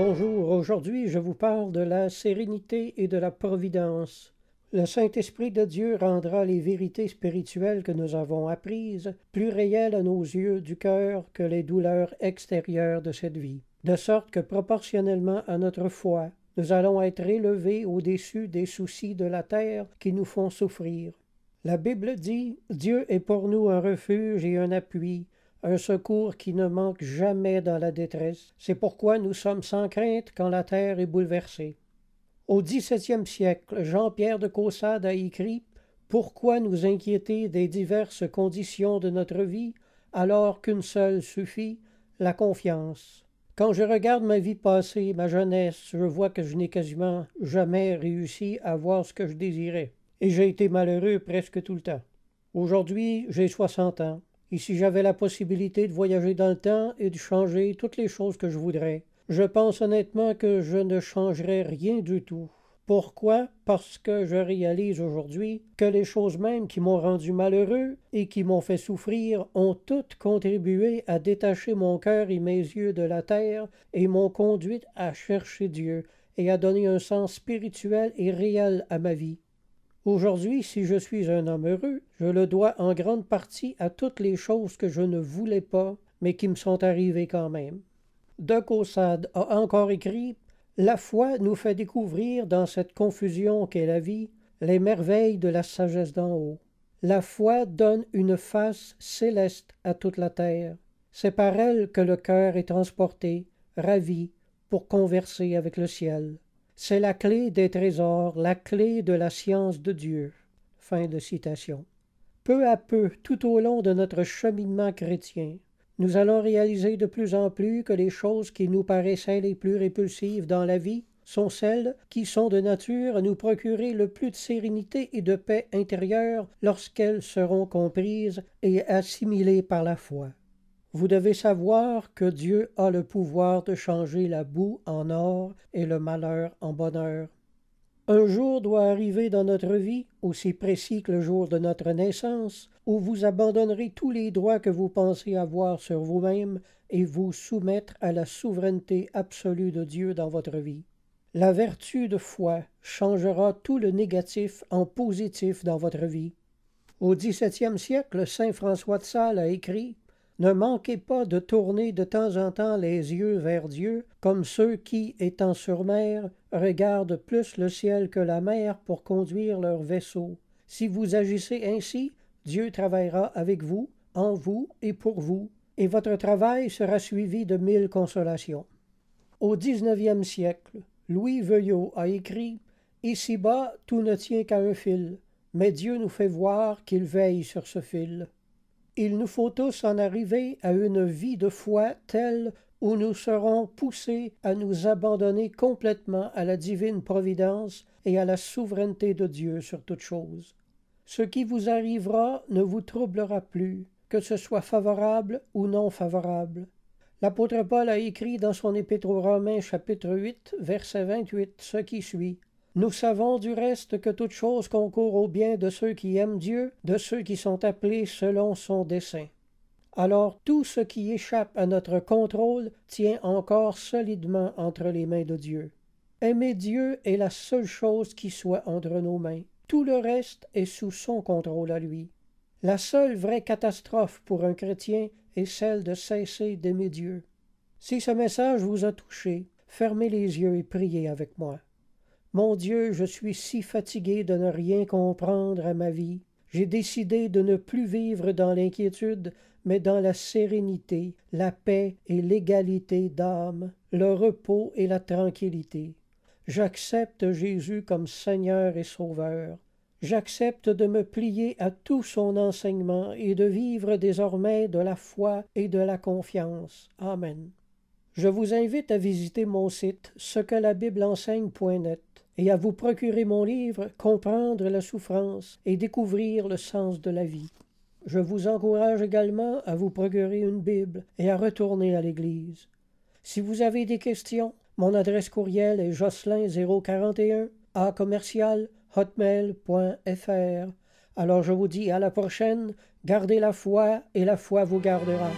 Bonjour, aujourd'hui je vous parle de la sérénité et de la providence. Le Saint-Esprit de Dieu rendra les vérités spirituelles que nous avons apprises plus réelles à nos yeux du cœur que les douleurs extérieures de cette vie, de sorte que proportionnellement à notre foi, nous allons être élevés au-dessus des soucis de la terre qui nous font souffrir. La Bible dit « Dieu est pour nous un refuge et un appui, un secours qui ne manque jamais dans la détresse. C'est pourquoi nous sommes sans crainte quand la terre est bouleversée. » Au XVIIe siècle, Jean-Pierre de Caussade a écrit « Pourquoi nous inquiéter des diverses conditions de notre vie, alors qu'une seule suffit, la confiance. » Quand je regarde ma vie passée, ma jeunesse, je vois que je n'ai quasiment jamais réussi à avoir ce que je désirais. Et j'ai été malheureux presque tout le temps. Aujourd'hui, j'ai 60 ans. Et si j'avais la possibilité de voyager dans le temps et de changer toutes les choses que je voudrais, je pense honnêtement que je ne changerais rien du tout. Pourquoi? Parce que je réalise aujourd'hui que les choses mêmes qui m'ont rendu malheureux et qui m'ont fait souffrir ont toutes contribué à détacher mon cœur et mes yeux de la terre et m'ont conduit à chercher Dieu et à donner un sens spirituel et réel à ma vie. Aujourd'hui, si je suis un homme heureux, je le dois en grande partie à toutes les choses que je ne voulais pas, mais qui me sont arrivées quand même. De Caussade a encore écrit « La foi nous fait découvrir dans cette confusion qu'est la vie les merveilles de la sagesse d'en haut. La foi donne une face céleste à toute la terre. C'est par elle que le cœur est transporté, ravi, pour converser avec le ciel. C'est la clé des trésors, la clé de la science de Dieu. » Fin de citation. Peu à peu, tout au long de notre cheminement chrétien, nous allons réaliser de plus en plus que les choses qui nous paraissaient les plus répulsives dans la vie sont celles qui sont de nature à nous procurer le plus de sérénité et de paix intérieure lorsqu'elles seront comprises et assimilées par la foi. Vous devez savoir que Dieu a le pouvoir de changer la boue en or et le malheur en bonheur. Un jour doit arriver dans notre vie, aussi précis que le jour de notre naissance, où vous abandonnerez tous les droits que vous pensez avoir sur vous-même et vous soumettre à la souveraineté absolue de Dieu dans votre vie. La vertu de foi changera tout le négatif en positif dans votre vie. Au XVIIe siècle, saint François de Sales a écrit « Ne manquez pas de tourner de temps en temps les yeux vers Dieu, comme ceux qui, étant sur mer, regardent plus le ciel que la mer pour conduire leur vaisseau. Si vous agissez ainsi, Dieu travaillera avec vous, en vous et pour vous, et votre travail sera suivi de 1000 consolations. » Au XIXe siècle, Louis Veuillot a écrit « Ici-bas, tout ne tient qu'à un fil, mais Dieu nous fait voir qu'il veille sur ce fil. » Il nous faut tous en arriver à une vie de foi telle où nous serons poussés à nous abandonner complètement à la divine providence et à la souveraineté de Dieu sur toute chose. Ce qui vous arrivera ne vous troublera plus, que ce soit favorable ou non favorable. L'apôtre Paul a écrit dans son Épître aux Romains chapitre 8, verset 28, ce qui suit. Nous savons du reste que toute chose concourt au bien de ceux qui aiment Dieu, de ceux qui sont appelés selon son dessein. Alors tout ce qui échappe à notre contrôle tient encore solidement entre les mains de Dieu. Aimer Dieu est la seule chose qui soit entre nos mains. Tout le reste est sous son contrôle à lui. La seule vraie catastrophe pour un chrétien est celle de cesser d'aimer Dieu. Si ce message vous a touché, fermez les yeux et priez avec moi. Mon Dieu, je suis si fatigué de ne rien comprendre à ma vie. J'ai décidé de ne plus vivre dans l'inquiétude, mais dans la sérénité, la paix et l'égalité d'âme, le repos et la tranquillité. J'accepte Jésus comme Seigneur et Sauveur. J'accepte de me plier à tout son enseignement et de vivre désormais de la foi et de la confiance. Amen. Je vous invite à visiter mon site cequelabible-enseigne.net et à vous procurer mon livre « Comprendre la souffrance et découvrir le sens de la vie ». Je vous encourage également à vous procurer une Bible et à retourner à l'Église. Si vous avez des questions, mon adresse courriel est jocelyn041@hotmail.fr. Alors je vous dis à la prochaine, gardez la foi et la foi vous gardera.